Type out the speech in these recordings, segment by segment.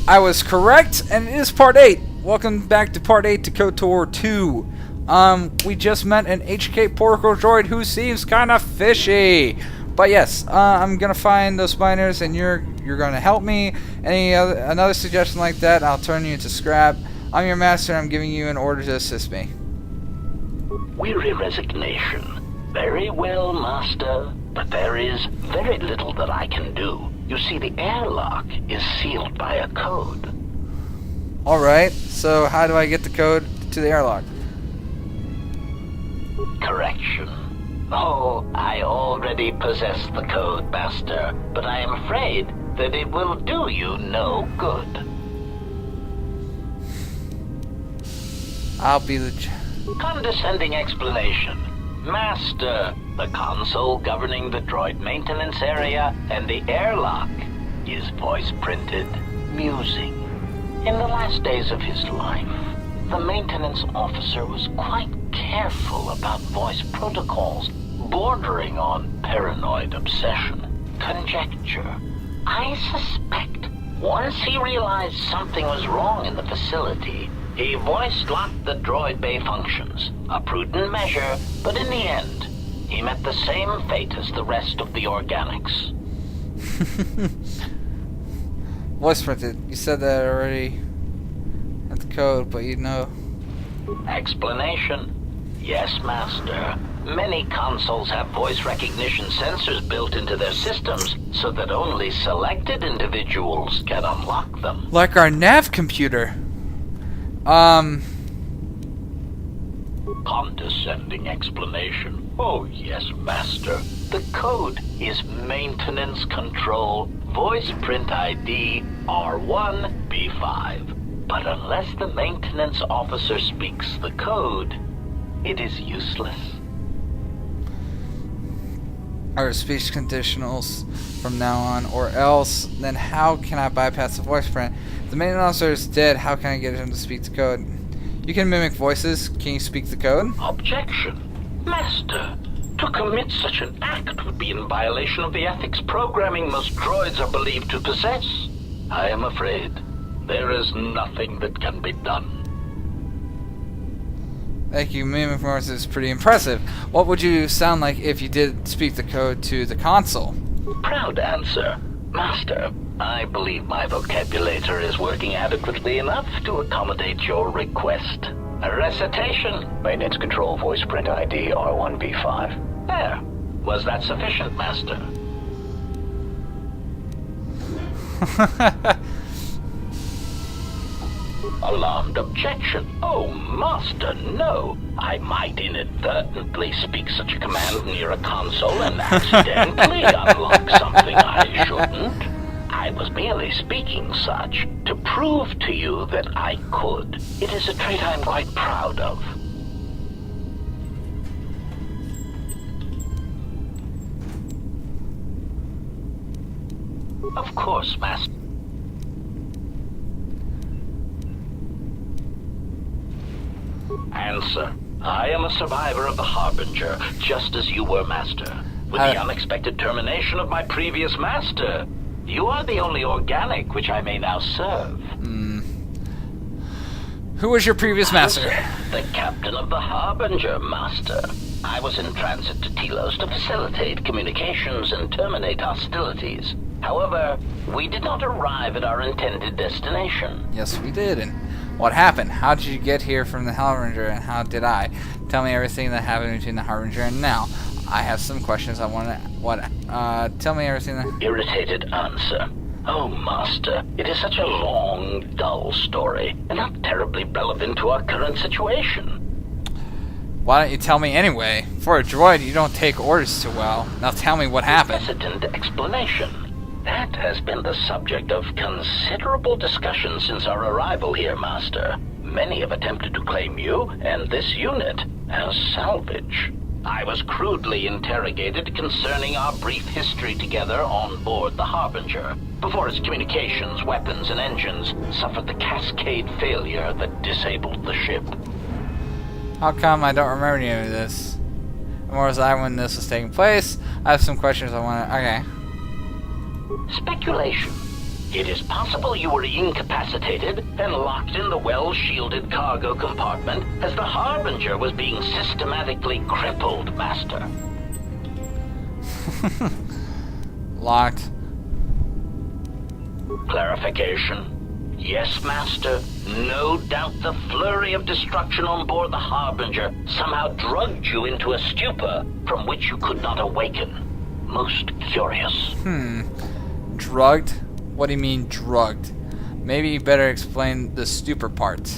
I was correct, and it is part 8. Welcome back to part 8 to KOTOR 2. We just met an HK protocol droid who seems kind of fishy. But yes, I'm gonna find those miners, and you're gonna help me. Another suggestion like that, I'll turn you into scrap. I'm your master, and I'm giving you an order to assist me. Weary resignation. Very well, master. But there is very little that I can do. You see, the airlock is sealed by a code. Alright, so how do I get the code to the airlock? Correction. Oh, I already possess the code, master, but I am afraid that it will do you no good. I'll be the... Condescending explanation. Master, the console governing the droid maintenance area and the airlock is voice-printed musing. In the last days of his life, the maintenance officer was quite careful about voice protocols, bordering on paranoid obsession. Conjecture. I suspect once he realized something was wrong in the facility, he voice-locked the droid bay functions. A prudent measure, but in the end, he met the same fate as the rest of the organics. Voice printed. You said that already at the code, but you know. Explanation. Yes, master. Many consoles have voice recognition sensors built into their systems so that only selected individuals can unlock them. Like our nav computer. Condescending explanation. Oh, yes, master. The code is maintenance control, voice print ID R1B5. But unless the maintenance officer speaks the code, it is useless. Or speech conditionals from now on, or else, then how can I bypass the voice print? If the maintenance officer is dead, how can I get him to speak the code? You can mimic voices. Can you speak the code? Objection. Master, to commit such an act would be in violation of the ethics programming most droids are believed to possess. I am afraid there is nothing that can be done. Thank you. Mimic voice is pretty impressive. What would you sound like if you did speak the code to the console? Proud answer. Master, I believe my vocabulator is working adequately enough to accommodate your request. A recitation. Maintenance control voice print ID R1B5. There. Was that sufficient, master? Alarmed objection. Oh, master, no. I might inadvertently speak such a command near a console and accidentally unlock something I shouldn't. I was merely speaking such to prove to you that I could. It is a trait I'm quite proud of. Of course, master. Answer. I am a survivor of the Harbinger, just as you were, master. With the unexpected termination of my previous master, you are the only organic which I may now serve. Who was your previous master? The captain of the Harbinger, master. I was in transit to Telos to facilitate communications and terminate hostilities. However, we did not arrive at our intended destination. Yes, we did. And what happened? How did you get here from the Harbinger, and how did I? Tell me everything that happened between the Harbinger and now. I have some questions I want to... tell me everything that... Irritated answer. Oh, master, it is such a long, dull story, and not terribly relevant to our current situation. Why don't you tell me anyway? For a droid, you don't take orders too well. Now tell me what happened. Hesitant explanation. That has been the subject of considerable discussion since our arrival here, master. Many have attempted to claim you and this unit as salvage. I was crudely interrogated concerning our brief history together on board the Harbinger, before its communications, weapons, and engines suffered the cascade failure that disabled the ship. How come I don't remember any of this? And where was I when this was taking place? I have some questions I want to... Okay. Speculation. It is possible you were incapacitated and locked in the well-shielded cargo compartment as the Harbinger was being systematically crippled, Master. Locked. Clarification. Yes, Master. No doubt the flurry of destruction on board the Harbinger somehow drugged you into a stupor from which you could not awaken. Most curious. Drugged? What do you mean, drugged? Maybe you better explain the stupor part.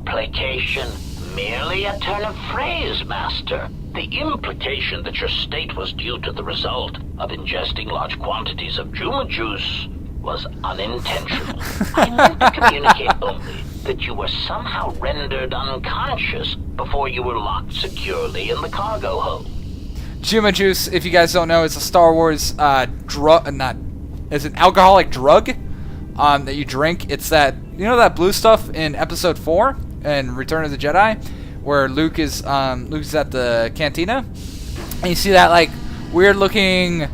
Placation. Merely a turn of phrase, Master. The implication that your state was due to the result of ingesting large quantities of Juma juice was unintentional. I meant to communicate only that you were somehow rendered unconscious before you were locked securely in the cargo hold. Juma juice, if you guys don't know, is a Star Wars is an alcoholic drug that you drink. It's that, you know, that blue stuff in Episode 4 in Return of the Jedi, where Luke is at the cantina, and you see that like weird looking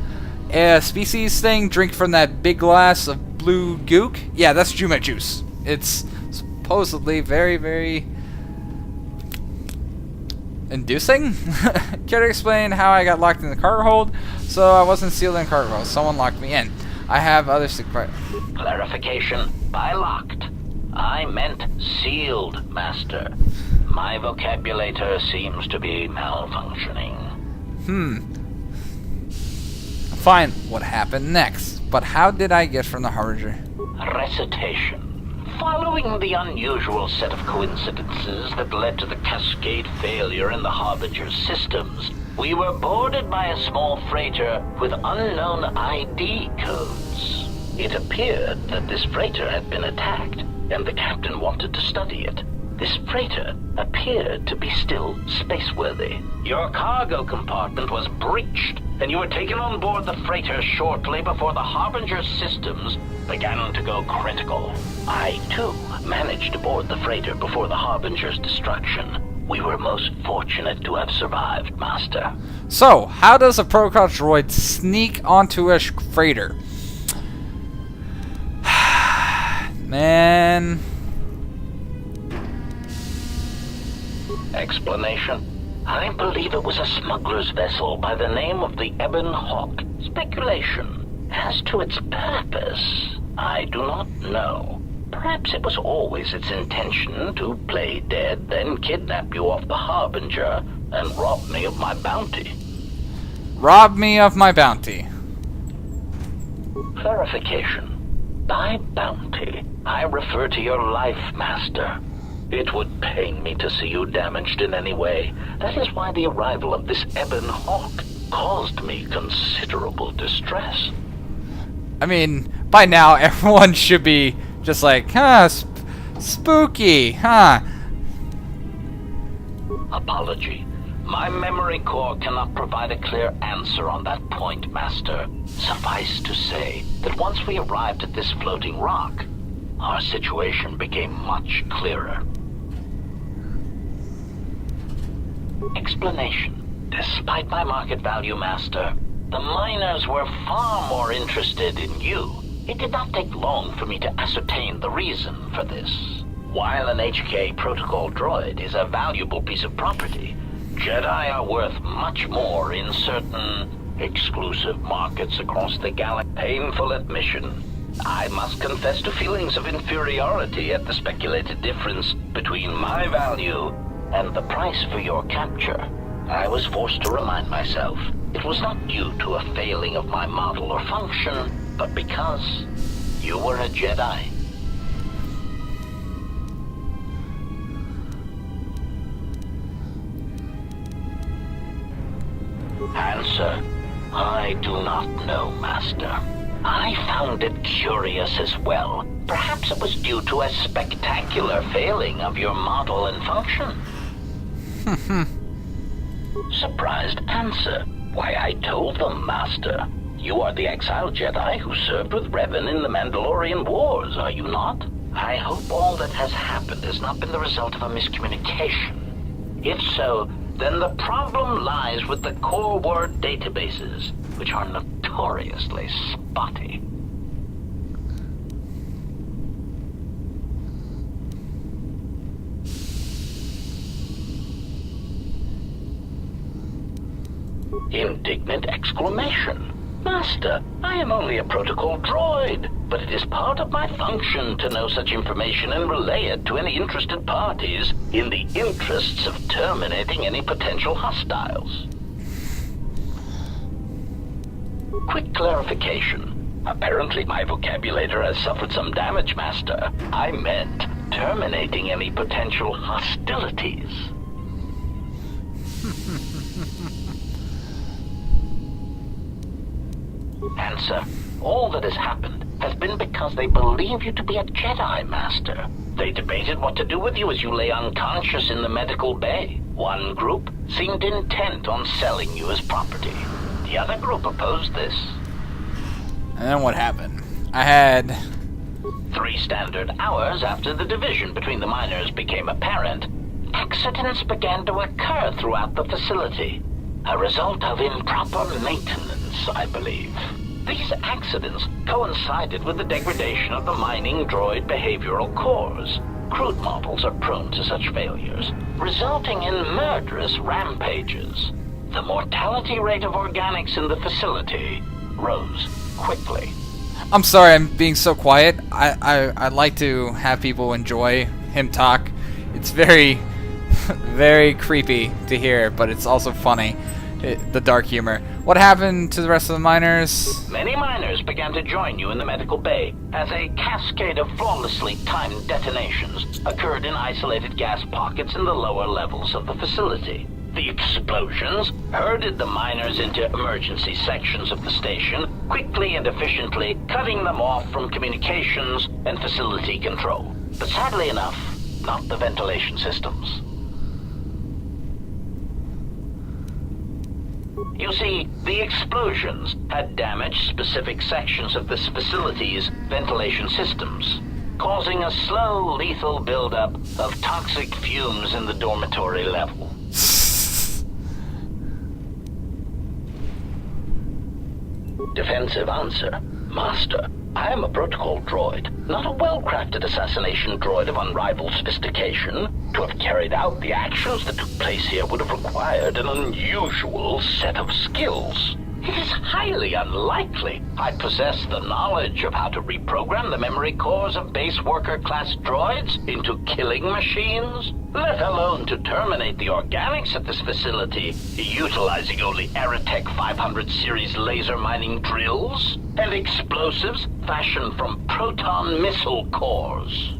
species thing drink from that big glass of blue gook. Yeah, that's Juma juice. It's supposedly very, very inducing. Care to explain how I got locked in the cargo hold? So I wasn't sealed in cargo hold. Someone locked me in. I have other Clarification. By locked, I meant sealed, Master. My vocabulator seems to be malfunctioning. Fine. What happened next? But how did I get from the Harbinger? Recitation. Following the unusual set of coincidences that led to the cascade failure in the Harbinger's systems, we were boarded by a small freighter with unknown ID codes. It appeared that this freighter had been attacked, and the captain wanted to study it. This freighter appeared to be still spaceworthy. Your cargo compartment was breached, and you were taken on board the freighter shortly before the Harbinger's systems began to go critical. I, too, managed to board the freighter before the Harbinger's destruction. We were most fortunate to have survived, Master. So, how does a protocol droid sneak onto a freighter? Man. Explanation. I believe it was a smuggler's vessel by the name of the Ebon Hawk. Speculation. As to its purpose, I do not know. Perhaps it was always its intention to play dead, then kidnap you off the Harbinger and rob me of my bounty. Rob me of my bounty. Clarification. By bounty, I refer to your life, Master. It would pain me to see you damaged in any way. That is why the arrival of this Ebon Hawk caused me considerable distress. I mean, by now everyone should be just like, spooky, huh? Apology. My memory core cannot provide a clear answer on that point, Master. Suffice to say that once we arrived at this floating rock, our situation became much clearer. Explanation. Despite my market value, Master, the miners were far more interested in you. It did not take long for me to ascertain the reason for this. While an HK protocol droid is a valuable piece of property, Jedi are worth much more in certain exclusive markets across the galaxy. Painful admission. I must confess to feelings of inferiority at the speculated difference between my value and the price for your capture. I was forced to remind myself it was not due to a failing of my model or function, but because you were a Jedi. Answer. I do not know, Master. I found it curious as well. Perhaps it was due to a spectacular failing of your model and function. Surprised answer. Why, I told them, Master. You are the exiled Jedi who served with Revan in the Mandalorian Wars, are you not? I hope all that has happened has not been the result of a miscommunication. If so, then the problem lies with the core word databases, which are notoriously spotty. Indignant exclamation. Master, I am only a protocol droid, but it is part of my function to know such information and relay it to any interested parties in the interests of terminating any potential hostiles. Quick clarification. Apparently my vocabulator has suffered some damage, Master. I meant terminating any potential hostilities. Answer. All that has happened has been because they believe you to be a Jedi, Master. They debated what to do with you as you lay unconscious in the medical bay. One group seemed intent on selling you as property. The other group opposed this. And then what happened? I had 3 standard hours after the division between the miners became apparent, accidents began to occur throughout the facility. A result of improper maintenance, I believe. These accidents coincided with the degradation of the mining droid behavioral cores. Crude models are prone to such failures, resulting in murderous rampages. The mortality rate of organics in the facility rose quickly. I'm sorry I'm being so quiet. I'd like to have people enjoy him talk. It's very, very creepy to hear, but it's also funny. The dark humor. What happened to the rest of the miners? Many miners began to join you in the medical bay as a cascade of flawlessly timed detonations occurred in isolated gas pockets in the lower levels of the facility. The explosions herded the miners into emergency sections of the station, quickly and efficiently cutting them off from communications and facility control. But sadly enough, not the ventilation systems. You see, the explosions had damaged specific sections of this facility's ventilation systems, causing a slow, lethal buildup of toxic fumes in the dormitory level. Defensive answer. Master, I am a protocol droid, not a well-crafted assassination droid of unrivaled sophistication. To have carried out the actions that took place here would have required an unusual set of skills. It is highly unlikely I possess the knowledge of how to reprogram the memory cores of base worker-class droids into killing machines, let alone to terminate the organics at this facility, utilizing only Aerotech 500 series laser mining drills and explosives fashioned from proton missile cores.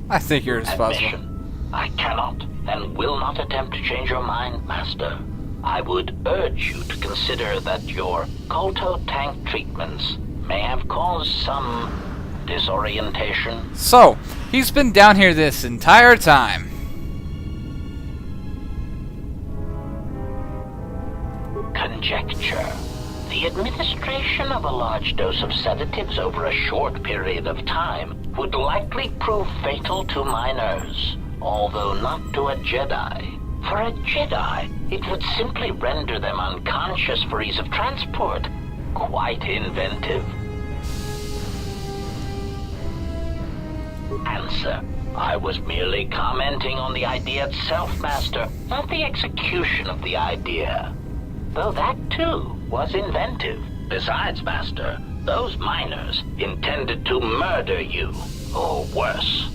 I think you're responsible. Admission. I cannot and will not attempt to change your mind, Master. I would urge you to consider that your kotor tank treatments may have caused some disorientation. So, he's been down here this entire time. Conjecture. The administration of a large dose of sedatives over a short period of time would likely prove fatal to miners, although not to a Jedi. For a Jedi, it would simply render them unconscious for ease of transport. Quite inventive. Answer. I was merely commenting on the idea itself, Master, not the execution of the idea. Though that, too, was inventive. Besides, Master, those miners intended to murder you, or worse.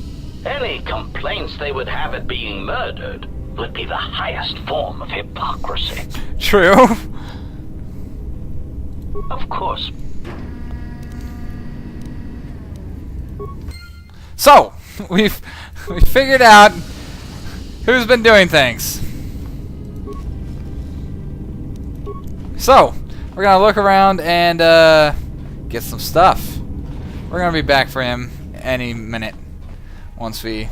Any complaints they would have at being murdered would be the highest form of hypocrisy. True. Of course. So, we figured out who's been doing things. So, we're gonna look around and get some stuff. We're gonna be back for him any minute once we.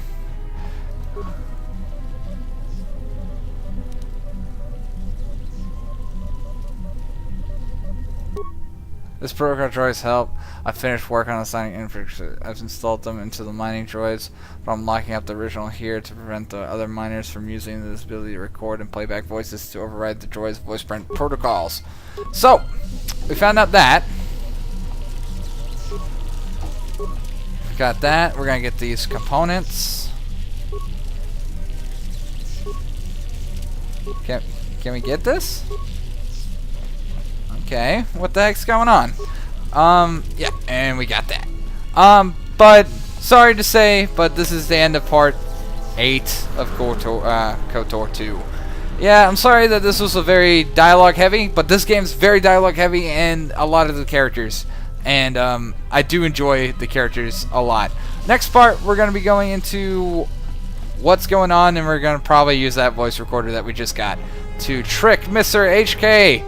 This protocol droids help. I finished work on assigning infrastructure. I've installed them into the mining droids, but I'm locking up the original here to prevent the other miners from using this ability to record and playback voices to override the droids' voice print protocols. So, we found out that. Got that. We're gonna get these components. Okay, Can we get this? Okay, what the heck's going on? Yeah, and we got that. But sorry to say, but this is the end of part 8 of KOTOR 2. Yeah, I'm sorry that this was a very dialogue heavy, but this game's very dialogue heavy and a lot of the characters. And I do enjoy the characters a lot. Next part, we're going to be going into what's going on, and we're going to probably use that voice recorder that we just got to trick Mr. HK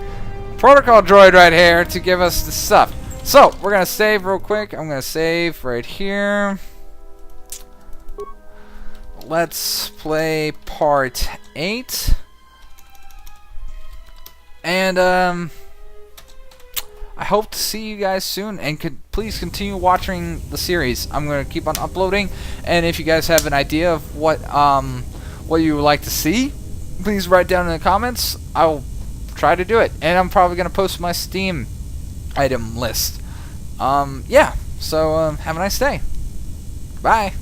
Protocol Droid right here to give us the stuff. So, we're going to save real quick. I'm going to save right here. Let's play part 8. And, I hope to see you guys soon, and please continue watching the series. I'm going to keep on uploading, and if you guys have an idea of what you would like to see, please write down in the comments. I'll try to do it, and I'm probably going to post my Steam item list. Yeah, so have a nice day. Bye.